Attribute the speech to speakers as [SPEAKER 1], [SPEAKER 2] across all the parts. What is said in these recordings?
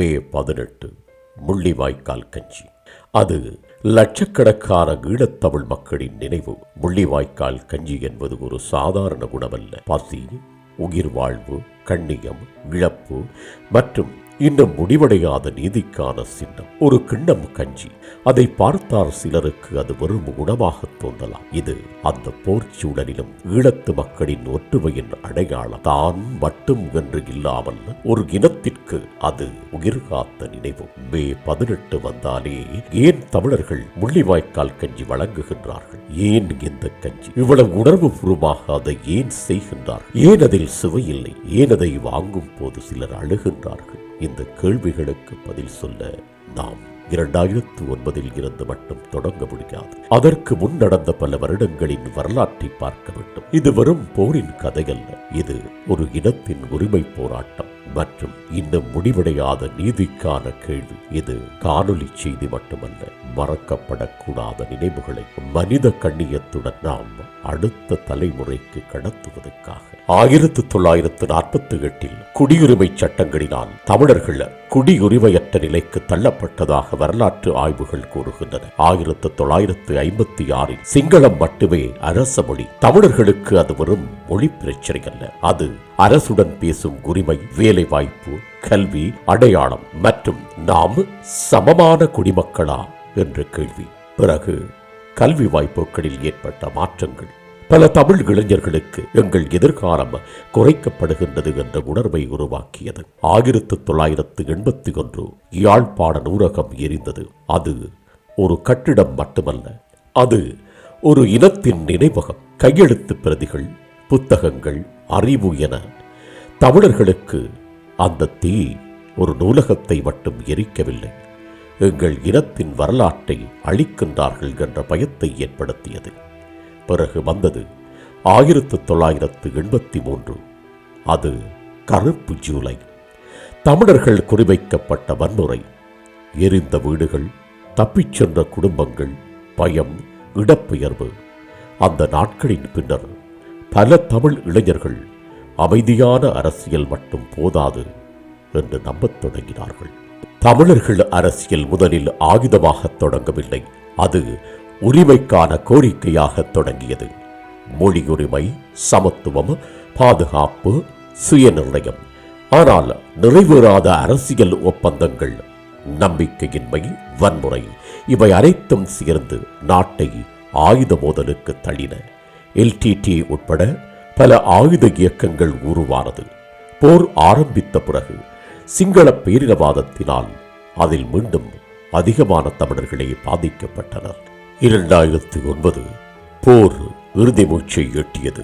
[SPEAKER 1] மே 18 முள்ளிவாய்க்கால் கஞ்சி. அது லட்சக்கணக்கான ஈழத்தமிழ் மக்களின் நினைவு. முள்ளிவாய்க்கால் கஞ்சி என்பது ஒரு சாதாரண குணமல்ல. பசி, உயிர் வாழ்வு, கண்ணியம், இழப்பு மற்றும் இன்னும் முடிவடையாத நீதிக்கான சின்னம். ஒரு கிண்ணம் கஞ்சி, அதை பார்த்தால் சிலருக்கு அது வெறும் உணவாக தோன்றலாம். இது அந்த போர்ச்சூழலிலும் ஈழத்து மக்களின் ஒற்றுமையின் அடையாளம். தான் மட்டும் என்று இல்லாமல் ஒரு இனத்திற்கு அது உயிர் காத்த நினைவு. மே 18 வந்தாலே ஏன் தமிழர்கள் முள்ளிவாய்க்கால் கஞ்சி வழங்குகின்றார்கள்? ஏன் இந்த கஞ்சி இவ்வளவு உணர்வு பூர்வமாக அதை ஏன் செய்கின்றார்கள்? ஏன் அதில் சுவை இல்லை? ஏன் அதை வாங்கும் போது சிலர் அழுகின்றார்கள்? இந்த கேள்விகளுக்கு பதில் சொல்ல நாம் 2009 இருந்து மட்டும் தொடங்க முடியாது. அதற்கு முன் நடந்த பல வருடங்களின் வரலாற்றை பார்க்க வேண்டும். இது வெறும் போரின் கதையல்ல. இது ஒரு இனத்தின் உரிமை போராட்டம் மற்றும் இன்னும் முடிவடையாத நீதிக்கான கேள்வி. இது காணொலி செய்தி மட்டுமல்ல, மறக்கப்படக்கூடாத நினைவுகளை மனித கண்ணியத்துடன் நாம் அடுத்த தலைமுறைக்கு கடத்துவதற்காக 1948 குடியுரிமை சட்டங்களினால் தமிழர்கள் குடியுரிமையற்ற நிலைக்கு தள்ளப்பட்டதாக வரலாற்று ஆய்வுகள் கூறுகின்றன. 1956 சிங்களம் மட்டுமே அரச மொழி. தமிழர்களுக்கு அது வெறும் மொழி பிரச்சனை அல்ல, அது அரசுடன் பேசும் உரிமை, வேலை வாய்ப்பு, கல்வி, அடையாளம் மற்றும் நாம் சமமான குடிமக்களா என்ற கேள்வி. பிறகு கல்வி வாய்ப்புகளில் ஏற்பட்ட மாற்றங்கள் பல தமிழ் இளைஞர்களுக்கு எங்கள் எதிர்காலம் குறைக்கப்படுகின்றது என்ற உணர்வை உருவாக்கியது. 1981 யாழ்ப்பாண நூலகம் எரிந்தது. அது ஒரு கட்டிடம் மட்டுமல்ல, அது ஒரு இனத்தின் நினைவகம். கையெழுத்து பிரதிகள், புத்தகங்கள், அறிவு என தமிழர்களுக்கு அந்த தீ ஒரு நூலகத்தை மட்டும் எரிக்கவில்லை, எங்கள் இனத்தின் வரலாற்றை அழிக்கின்றார்கள் என்ற பயத்தை ஏற்படுத்தியது. பிறகு வந்தது 1983. அது கருப்பு ஜூலை. தமிழர்கள் குறிவைக்கப்பட்ட வன்முறை, எரிந்த வீடுகள், தப்பிச் சென்ற குடும்பங்கள், பயம், இடப்பெயர்வு. அந்த நாட்களின் பின்னர் பல தமிழ் இளைஞர்கள் அமைதியான அரசியல் மட்டும் போதாது என்று நம்பத் தொடங்கினார்கள். தமிழர்கள் அரசியல் முதலில் ஆயுதமாக தொடங்கவில்லை, அது உரிமைக்கான கோரிக்கையாக தொடங்கியது. மொழி உரிமை, சமத்துவம், பாதுகாப்பு, சுயநிர்ணயம். ஆனால் நிறைவேறாத அரசியல் ஒப்பந்தங்கள், நம்பிக்கையின்மை, வன்முறை இவை அனைத்தும் சேர்ந்து நாட்டை ஆயுத மோதலுக்கு தள்ளின. LTT உட்பட பல ஆயுத இயக்கங்கள் உருவானது. போர் ஆரம்பித்த பிறகு சிங்கள பேரினவாதத்தினால் அதில் மீண்டும் அதிகமான தமிழர்களே பாதிக்கப்பட்டனர். 2009 போர் இறுதி மூச்சை எட்டியது.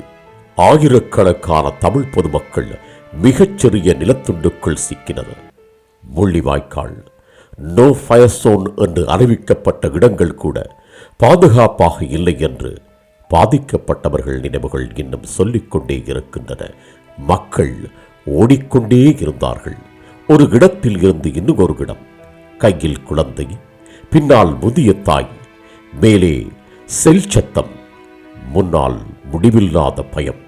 [SPEAKER 1] ஆயிரக்கணக்கான தமிழ் பொதுமக்கள் மிகச்சிறிய நிலத்துண்டுக்குள் சிக்கினர். முள்ளிவாய்க்கால், நோ ஃபயர் சோன் என்று அறிவிக்கப்பட்ட இடங்கள் கூட பாதுகாப்பாக இல்லை என்று பாதிக்கப்பட்டவர்கள் நினைவுகள் இன்னும் சொல்லிக்கொண்டே இருக்கின்றன. மக்கள் ஓடிக்கொண்டே இருந்தார்கள், ஒரு இடத்தில் இருந்து இன்னும் ஒரு இடம். கையில் குழந்தை, பின்னால் முதிய தாய், மேலே செல் சத்தம், முன்னால் முடிவில்லாத பயம்.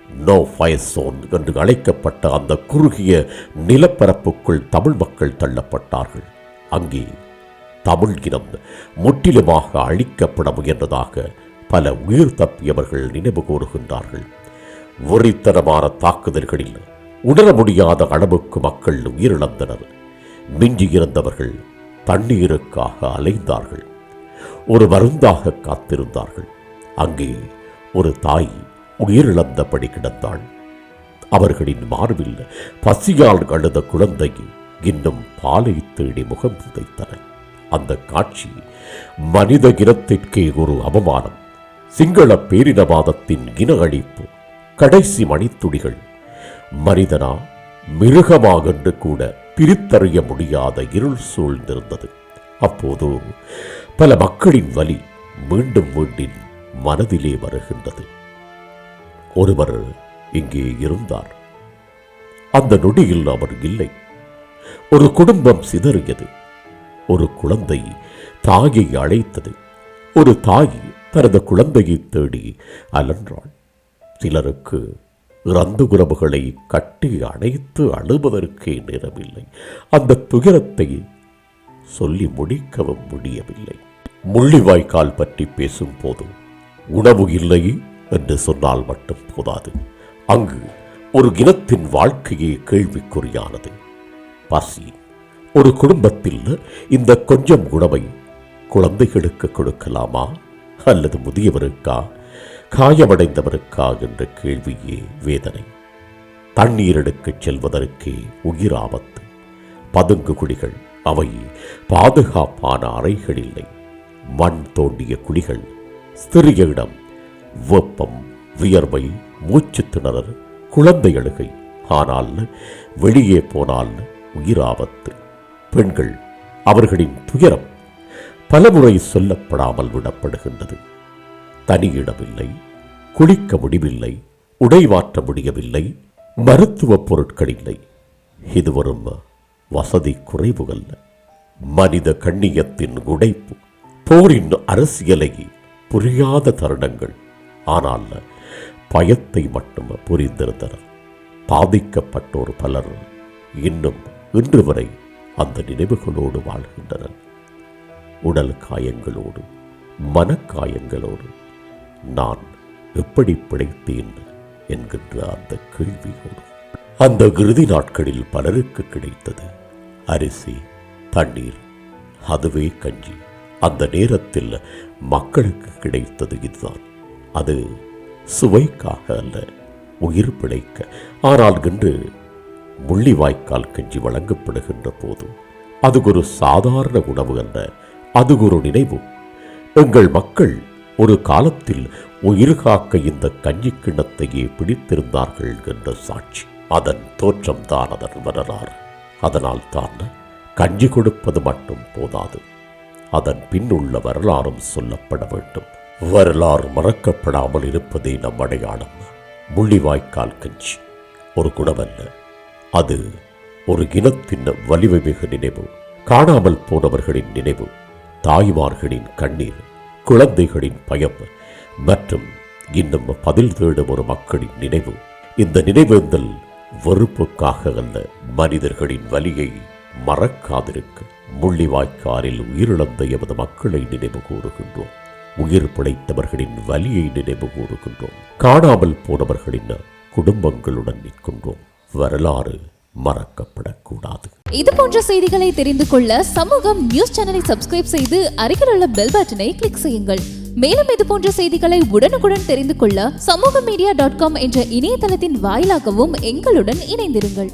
[SPEAKER 1] நோ ஃபயர் சோன் என்று அழைக்கப்பட்ட அந்த குறுகிய நிலப்பரப்புக்குள் தமிழ் மக்கள் தள்ளப்பட்டார்கள். அங்கே தமிழ் இனம் முற்றிலுமாக அழிக்கப்பட முயன்றதாக பல உயிர் தப்பியவர்கள் நினைவு கூறுகின்றார்கள். வெறித்தனமான தாக்குதல்களில் உணர முடியாத அளவுக்கு மக்கள் உயிரிழந்தனர். மிஞ்சியிருந்தவர்கள் தண்ணீருக்காக அலைந்தார்கள், ஒரு மருந்தாக காத்திருந்தார்கள். அங்கே ஒரு தாய் உயிரிழந்தபடி கிடந்தாள். அவர்களின் மார்பில் பசியால் அழுத குழந்தை இன்னும் பாலை தேடி முகம் புதைத்தன. அந்த காட்சி மனித இனத்திற்கே ஒரு அவமானம். சிங்கள பேரினவாதத்தின் இன அழிப்பு, கடைசி மணித்துளிகள். மனிதனா மிருகமாகென்று கூட பிரித்தறிய முடியாத இருள் சூழ்ந்திருந்தது. அப்போது பல மக்களின் வலி மீண்டும் மீண்டும் மனதிலே வருகின்றது. ஒருவர் இங்கே இருந்தார், அந்த நொடியில் அவர் இல்லை. ஒரு குடும்பம் சிதறியது. ஒரு குழந்தை தாயை அழைத்தது. ஒரு தாய் தனது குழந்தையை தேடி அலன்றாள். சிலருக்கு இறந்த உறவுகளை கட்டி அணைத்து அழுவதற்கே நேரமில்லை. அந்த துயரத்தை சொல்லி முடிக்கவும் முடியவில்லை. முள்ளிவாய்க்கால் பற்றி பேசும்போது உணவு இல்லை என்று சொன்னால் மட்டும் போதாது. அங்கு ஒரு இனத்தின் வாழ்க்கையே கேள்விக்குறியானது. பசி. ஒரு குடும்பத்தில் இந்த கொஞ்சம் உணவை குழந்தைகளுக்கு கொடுக்கலாமா அல்லது முதியவருக்கா, காயமடைந்தவருக்கா என்ற கேள்வியே வேதனை. தண்ணீர் எடுக்கச் செல்வதற்கே உயிர் ஆபத்து. பதுங்கு குழிகள், அவை பாதுகாப்பான அறைகள் இல்லை. மண் தோண்டிய குழிகள், சிறிய இடம், வெப்பம், வியர்வை, மூச்சு திணறல், குழந்தை அழுகை. ஆனால் வெளியே போனால் உயிராபத்து. பெண்கள், அவர்களின் துயரம் பலமுறை சொல்லப்படாமல் விடப்படுகின்றது. தனியிடமில்லை, குளிக்க முடிவில்லை, உடை மாற்ற முடியவில்லை, மருத்துவ பொருட்கள் இல்லை. இது வரும் வசதி குறைவுகள், மனித கண்ணியத்தின் உடைப்பு, போரின் அரசியலை புரியாத தருணங்கள். ஆனால் பயத்தை மட்டும் புரிந்திருந்தனர். பாதிக்கப்பட்டோர் பலர் இன்னும் இன்று வரை அந்த நினைவுகளோடு வாழ்கின்றனர். உடல் காயங்களோடு, மனக்காயங்களோடு நான் எப்படி பிழைத்தேன் என்கின்ற அந்த கேள்வியோடு. அந்த இறுதி நாட்களில் பலருக்கு கிடைத்தது அரிசி, தண்ணீர், அதுவே கஞ்சி. அந்த நேரத்தில் மக்களுக்கு கிடைத்தது இதுதான். அது சுவைக்காக அல்ல, உயிர் பிழைக்க. ஆனால் இன்று முள்ளிவாய்க்கால் கஞ்சி வழங்கப்படுகின்ற போது அது ஒரு சாதாரண உணவு அல்ல, அது ஒரு நினைவு. எங்கள் மக்கள் ஒரு காலத்தில் உயிர் காக்க இந்த கஞ்சி கிண்ணத்தையே பிடித்திருந்தார்கள் என்ற சாட்சி. அதன் தோற்றம்தான் அதன் வரலாறு. அதனால் தான் கஞ்சி கொடுப்பது மட்டும் போதாது, அதன் பின்னுள்ள வரலாறும் சொல்லப்பட வேண்டும். வரலாறு மறக்கப்படாமல் இருப்பதே நம் அடையாளம். முள்ளிவாய்க்கால் கஞ்சி ஒரு குணமல்ல, அது ஒரு இனத்தின் வலிமை மிகு நினைவு. காணாமல் போனவர்களின் நினைவு, தாய்மார்களின் கண்ணீர், குழந்தைகளின் பயம் மற்றும் இன்னும் பதில் தேடும் ஒரு மக்களின் நினைவு. இந்த நினைவேந்தல் வெறுப்புக்காக அல்ல, மனிதர்களின் வலியை மறக்காதிருக்க. முள்ளிவாய்க்காலில் உயிரிழந்த எமது மக்களை நினைவு கூறுகின்றோம். உயிர் பிழைத்தவர்களின் வலியை நினைவு கூறுகின்றோம். காணாமல் போனவர்களின் குடும்பங்களுடன் நிற்கின்றோம். வரலாறு மறக்கப்படக்கூடாது.
[SPEAKER 2] இது போன்ற செய்திகளை தெரிந்து கொள்ள சமூகம் நியூஸ் சேனலை சப்ஸ்கிரைப் செய்து அருகில் உள்ள பெல் பட்டனை கிளிக் செய்யுங்கள். மேலும் இது போன்ற செய்திகளை உடனுக்குடன் தெரிந்து கொள்ள சமூகமீடியா.com என்ற இணையதளத்தின் வாயிலாகவும் எங்களுடன் இணைந்திருங்கள்.